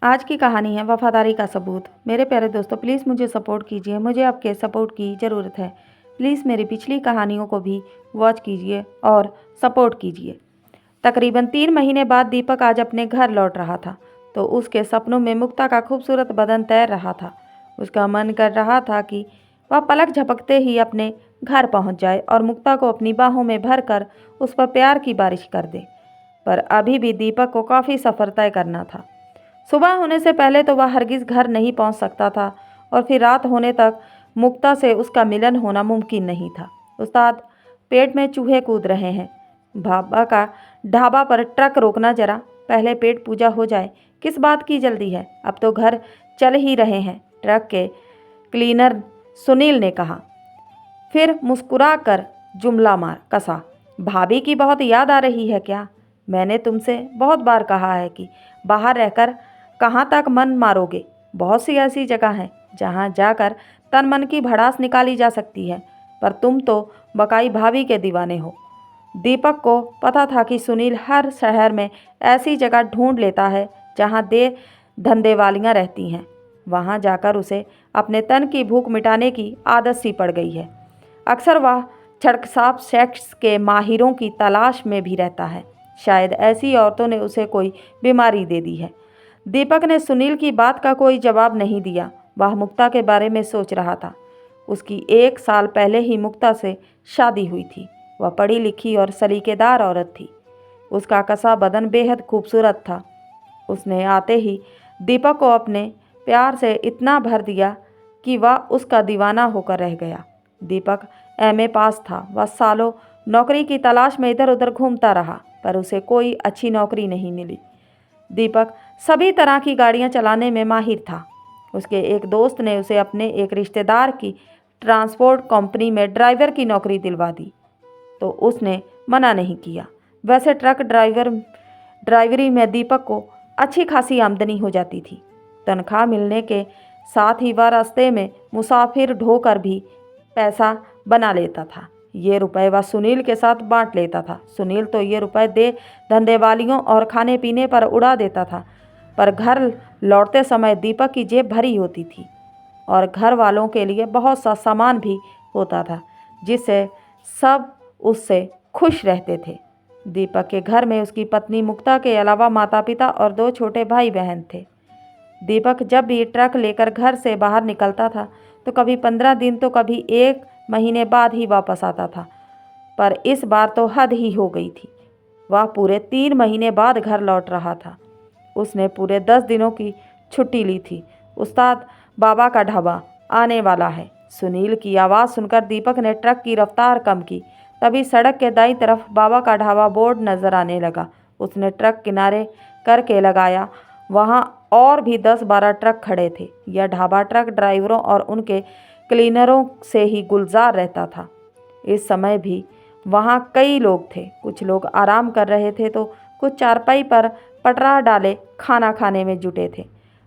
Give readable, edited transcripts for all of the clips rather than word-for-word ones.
आज की कहानी है वफादारी का सबूत। मेरे प्यारे दोस्तों, प्लीज़ मुझे सपोर्ट कीजिए। मुझे आपके सपोर्ट की ज़रूरत है। प्लीज़ मेरी पिछली कहानियों को भी वॉच कीजिए और सपोर्ट कीजिए। तकरीबन 3 महीने बाद दीपक आज अपने घर लौट रहा था तो उसके सपनों में मुक्ता का खूबसूरत बदन तैर रहा था। उसका मन कर रहा था कि वह पलक झपकते ही अपने घर पहुंच जाए और मुक्ता को अपनी बाहों में भरकर उस पर प्यार की बारिश कर दे। पर अभी भी दीपक को काफ़ी सफ़र तय करना था। सुबह होने से पहले तो वह हरगिज़ घर नहीं पहुंच सकता था और फिर रात होने तक मुक्ता से उसका मिलन होना मुमकिन नहीं था। उस्ताद, पेट में चूहे कूद रहे हैं। बाबा का ढाबा पर ट्रक रोकना जरा, पहले पेट पूजा हो जाए। किस बात की जल्दी है, अब तो घर चल ही रहे हैं, ट्रक के क्लीनर सुनील ने कहा। फिर मुस्कुरा कर जुमला मार कसा, भाभी की बहुत याद आ रही है क्या? मैंने तुमसे बहुत बार कहा है कि बाहर रहकर कहाँ तक मन मारोगे। बहुत सी ऐसी जगह हैं जहाँ जाकर तन मन की भड़ास निकाली जा सकती है, पर तुम तो बकाई भाभी के दीवाने हो। दीपक को पता था कि सुनील हर शहर में ऐसी जगह ढूंढ लेता है जहाँ दे धंधे वालियाँ रहती हैं। वहाँ जाकर उसे अपने तन की भूख मिटाने की आदत सी पड़ गई है। अक्सर वह छड़कसाप सेक्स के माहिरों की तलाश में भी रहता है। शायद ऐसी औरतों ने उसे कोई बीमारी दे दी है। दीपक ने सुनील की बात का कोई जवाब नहीं दिया। वह मुक्ता के बारे में सोच रहा था। उसकी 1 साल पहले ही मुक्ता से शादी हुई थी। वह पढ़ी लिखी और सलीकेदार औरत थी। उसका कसा बदन बेहद खूबसूरत था। उसने आते ही दीपक को अपने प्यार से इतना भर दिया कि वह उसका दीवाना होकर रह गया। दीपक एमए पास था। वह सालों नौकरी की तलाश में इधर उधर घूमता रहा, पर उसे कोई अच्छी नौकरी नहीं मिली। दीपक सभी तरह की गाड़ियां चलाने में माहिर था। उसके एक दोस्त ने उसे अपने एक रिश्तेदार की ट्रांसपोर्ट कंपनी में ड्राइवर की नौकरी दिलवा दी तो उसने मना नहीं किया। वैसे ट्रक ड्राइवरी में दीपक को अच्छी खासी आमदनी हो जाती थी। तनख्वाह मिलने के साथ ही वह रास्ते में मुसाफिर ढोकर भी पैसा बना लेता था। ये रुपए वह सुनील के साथ बांट लेता था। सुनील तो ये रुपए दे धंधे वालियों और खाने पीने पर उड़ा देता था, पर घर लौटते समय दीपक की जेब भरी होती थी और घर वालों के लिए बहुत सा सामान भी होता था, जिससे सब उससे खुश रहते थे। दीपक के घर में उसकी पत्नी मुक्ता के अलावा माता पिता और 2 छोटे भाई बहन थे। दीपक जब भी ट्रक लेकर घर से बाहर निकलता था तो कभी 15 दिन तो कभी 1 महीने बाद ही वापस आता था, पर इस बार तो हद ही हो गई थी। वह पूरे 3 महीने बाद घर लौट रहा था। उसने पूरे 10 दिनों की छुट्टी ली थी। उस्ताद, बाबा का ढाबा आने वाला है। सुनील की आवाज़ सुनकर दीपक ने ट्रक की रफ्तार कम की। तभी सड़क के दाईं तरफ बाबा का ढाबा बोर्ड नजर आने लगा। उसने ट्रक किनारे करके लगाया। वहाँ और भी 10-12 ट्रक खड़े थे। यह ढाबा ट्रक ड्राइवरों और उनके क्लीनरों से ही गुलजार रहता था। इस समय भी वहाँ कई लोग थे। कुछ लोग आराम कर रहे थे तो कुछ चारपाई पर पटरा डाले खाना खाने में जुटे थे।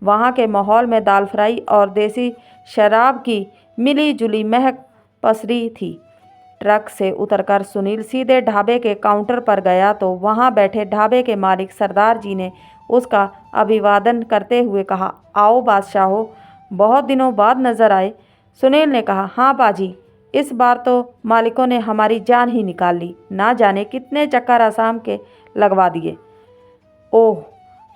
वहाँ के माहौल में दाल फ्राई और देसी शराब की मिली जुली महक पसरी थी। ट्रक से उतरकर सुनील सीधे ढाबे के काउंटर पर गया तो वहाँ बैठे ढाबे के मालिक सरदार जी ने उसका अभिवादन करते हुए कहा, आओ बादशाहो, बहुत दिनों बाद नज़र आए। सुनील ने कहा, हाँ बाजी, इस बार तो मालिकों ने हमारी जान ही निकाल ली। ना जाने कितने चक्कर आसाम के लगवा दिए। ओह,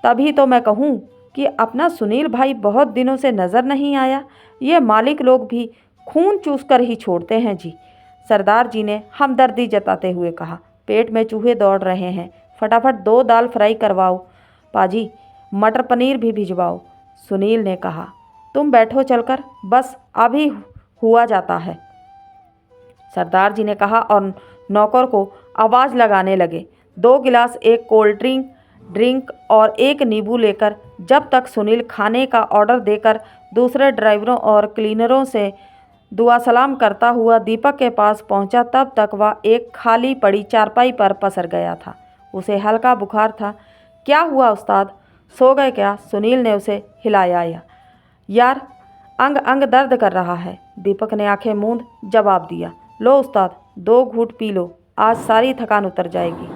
तभी तो मैं कहूँ कि अपना सुनील भाई बहुत दिनों से नज़र नहीं आया। ये मालिक लोग भी खून चूस कर ही छोड़ते हैं जी, सरदार जी ने हमदर्दी जताते हुए कहा। पेट में चूहे दौड़ रहे हैं, फटाफट 2 दाल फ्राई करवाओ पाजी, मटर पनीर भी भिजवाओ, सुनील ने कहा। तुम बैठो चलकर, बस अभी हुआ जाता है, सरदार जी ने कहा और नौकर को आवाज़ लगाने लगे। 2 गिलास, 1 कोल्ड ड्रिंक और 1 नींबू लेकर जब तक सुनील खाने का ऑर्डर देकर दूसरे ड्राइवरों और क्लीनरों से दुआ सलाम करता हुआ दीपक के पास पहुंचा, तब तक वह एक खाली पड़ी चारपाई पर पसर गया था। उसे हल्का बुखार था। क्या हुआ उस्ताद, सो गए क्या? सुनील ने उसे हिलाया। यार, अंग अंग दर्द कर रहा है, दीपक ने आंखें मूंद जवाब दिया। लो उस्ताद, 2 घूंट पी लो, आज सारी थकान उतर जाएगी।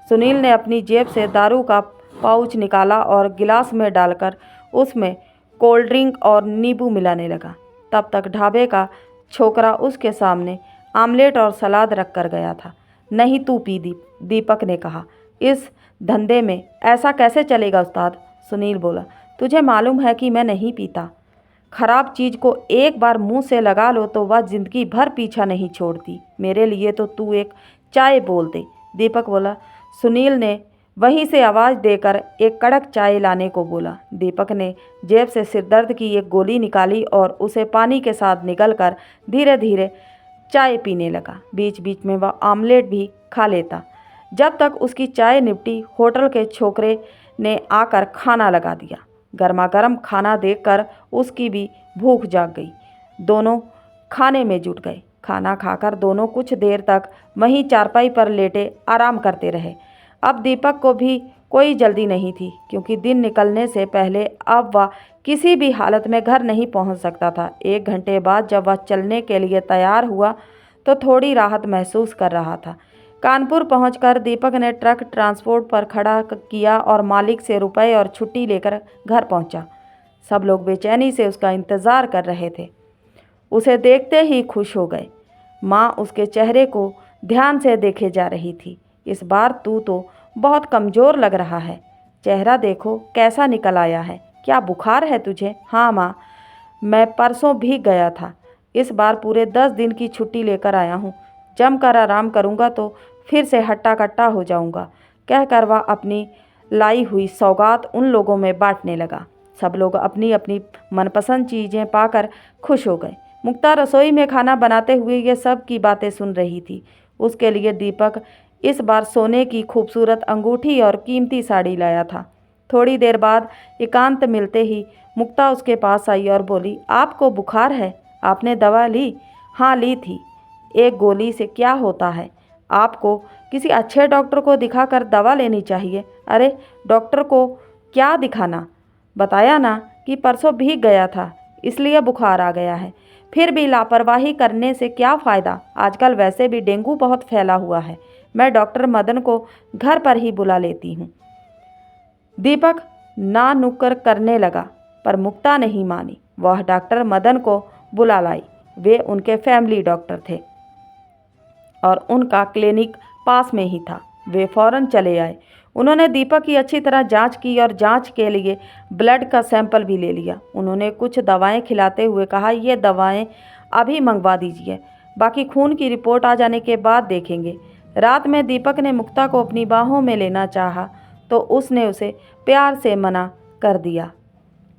सुनील ने अपनी जेब से दारू का पाउच निकाला और गिलास में डालकर उसमें कोल्ड ड्रिंक और नींबू मिलाने लगा। तब तक ढाबे का छोकरा उसके सामने आमलेट और सलाद रख कर गया था। नहीं तू पी, दीपक ने कहा। इस धंधे में ऐसा कैसे चलेगा उस्ताद? सुनील बोला। तुझे मालूम है कि मैं नहीं पीता। खराब चीज़ को एक बार मुंह से लगा लो तो वह जिंदगी भर पीछा नहीं छोड़ती। मेरे लिए तो तू एक चाय बोल दे, दीपक बोला। सुनील ने वहीं से आवाज़ देकर एक कड़क चाय लाने को बोला। दीपक ने जेब से सिरदर्द की एक गोली निकाली और उसे पानी के साथ निगलकर धीरे धीरे चाय पीने लगा। बीच बीच में वह आमलेट भी खा लेता। जब तक उसकी चाय निपटी, होटल के छोकरे ने आकर खाना लगा दिया। गर्मा गर्म खाना देखकर उसकी भी भूख जाग गई। दोनों खाने में जुट गए। खाना खाकर दोनों कुछ देर तक वहीं चारपाई पर लेटे आराम करते रहे। अब दीपक को भी कोई जल्दी नहीं थी, क्योंकि दिन निकलने से पहले अब वह किसी भी हालत में घर नहीं पहुंच सकता था। 1 घंटे बाद जब वह चलने के लिए तैयार हुआ तो थोड़ी राहत महसूस कर रहा था। कानपुर पहुंचकर दीपक ने ट्रक ट्रांसपोर्ट पर खड़ा किया और मालिक से रुपए और छुट्टी लेकर घर पहुंचा। सब लोग बेचैनी से उसका इंतज़ार कर रहे थे। उसे देखते ही खुश हो गए। माँ उसके चेहरे को ध्यान से देखे जा रही थी। इस बार तू तो बहुत कमज़ोर लग रहा है। चेहरा देखो कैसा निकल आया है। क्या बुखार है तुझे? हाँ माँ, मैं परसों भीग गया था। इस बार पूरे 10 दिन की छुट्टी लेकर आया हूँ। जमकर आराम करूँगा तो फिर से हट्टा कट्टा हो जाऊँगा, कहकर वह अपनी लाई हुई सौगात उन लोगों में बांटने लगा। सब लोग अपनी अपनी मनपसंद चीज़ें पाकर खुश हो गए। मुक्ता रसोई में खाना बनाते हुए ये सब की बातें सुन रही थी। उसके लिए दीपक इस बार सोने की खूबसूरत अंगूठी और कीमती साड़ी लाया था। थोड़ी देर बाद एकांत मिलते ही मुक्ता उसके पास आई और बोली, आपको बुखार है? आपने दवा ली? हाँ ली थी। एक गोली से क्या होता है? आपको किसी अच्छे डॉक्टर को दिखाकर दवा लेनी चाहिए। अरे डॉक्टर को क्या दिखाना? बताया ना कि परसों भीग गया था इसलिए बुखार आ गया है। फिर भी लापरवाही करने से क्या फ़ायदा? आजकल वैसे भी डेंगू बहुत फैला हुआ है। मैं डॉक्टर मदन को घर पर ही बुला लेती हूँ। दीपक ना नुक्कर करने लगा, पर मुक्ता नहीं मानी। वह डॉक्टर मदन को बुला लाई। वे उनके फैमिली डॉक्टर थे और उनका क्लिनिक पास में ही था। वे फ़ौरन चले आए। उन्होंने दीपक की अच्छी तरह जांच की और जांच के लिए ब्लड का सैंपल भी ले लिया। उन्होंने कुछ दवाएं खिलाते हुए कहा, ये दवाएं अभी मंगवा दीजिए, बाकी खून की रिपोर्ट आ जाने के बाद देखेंगे। रात में दीपक ने मुक्ता को अपनी बाहों में लेना चाहा तो उसने उसे प्यार से मना कर दिया।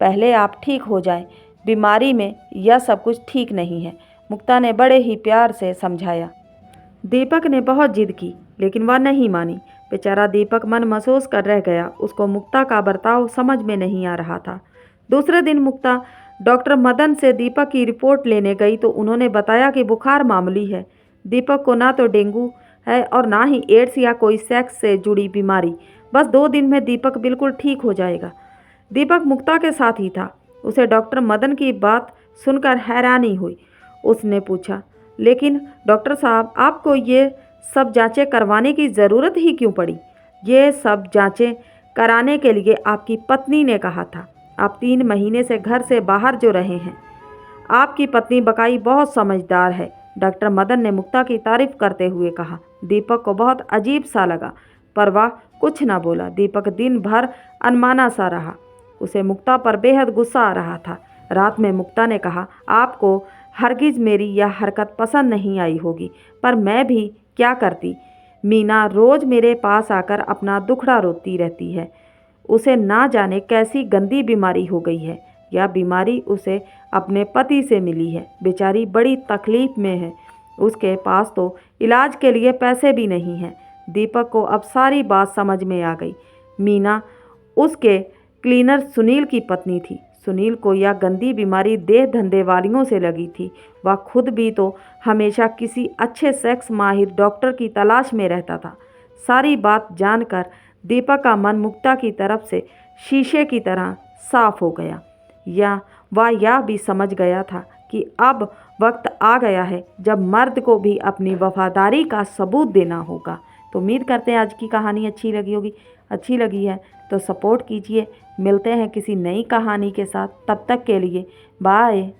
पहले आप ठीक हो जाएं, बीमारी में यह सब कुछ ठीक नहीं है, मुक्ता ने बड़े ही प्यार से समझाया। दीपक ने बहुत जिद की, लेकिन वह नहीं मानी। बेचारा दीपक मन महसूस कर रह गया। उसको मुक्ता का बर्ताव समझ में नहीं आ रहा था। दूसरे दिन मुक्ता डॉक्टर मदन से दीपक की रिपोर्ट लेने गई तो उन्होंने बताया कि बुखार मामूली है। दीपक को ना तो डेंगू है और ना ही एड्स या कोई सेक्स से जुड़ी बीमारी। बस 2 दिन में दीपक बिल्कुल ठीक हो जाएगा। दीपक मुक्ता के साथ ही था। उसे डॉक्टर मदन की बात सुनकर हैरानी हुई। उसने पूछा, लेकिन डॉक्टर साहब, आपको ये सब जांचें करवाने की ज़रूरत ही क्यों पड़ी? ये सब जांचें कराने के लिए आपकी पत्नी ने कहा था। आप 3 महीने से घर से बाहर जो रहे हैं। आपकी पत्नी बकाई बहुत समझदार है, डॉक्टर मदन ने मुक्ता की तारीफ करते हुए कहा। दीपक को बहुत अजीब सा लगा, पर वह कुछ न बोला। दीपक दिन भर अनमाना सा रहा। उसे मुक्ता पर बेहद गुस्सा आ रहा था। रात में मुक्ता ने कहा, आपको हरगिज़ मेरी यह हरकत पसंद नहीं आई होगी, पर मैं भी क्या करती। मीना रोज़ मेरे पास आकर अपना दुखड़ा रोती रहती है। उसे ना जाने कैसी गंदी बीमारी हो गई है। यह बीमारी उसे अपने पति से मिली है। बेचारी बड़ी तकलीफ़ में है। उसके पास तो इलाज के लिए पैसे भी नहीं हैं। दीपक को अब सारी बात समझ में आ गई। मीना उसके क्लीनर सुनील की पत्नी थी। सुनील को यह गंदी बीमारी देह धंधे वालियों से लगी थी। वह खुद भी तो हमेशा किसी अच्छे सेक्स माहिर डॉक्टर की तलाश में रहता था। सारी बात जानकर दीपक का मन मुक्ता की तरफ से शीशे की तरह साफ हो गया। वह यह भी समझ गया था कि अब वक्त आ गया है जब मर्द को भी अपनी वफादारी का सबूत देना होगा। तो उम्मीद करते हैं आज की कहानी अच्छी लगी होगी। अच्छी लगी है तो सपोर्ट कीजिए। मिलते हैं किसी नई कहानी के साथ, तब तक के लिए बाय।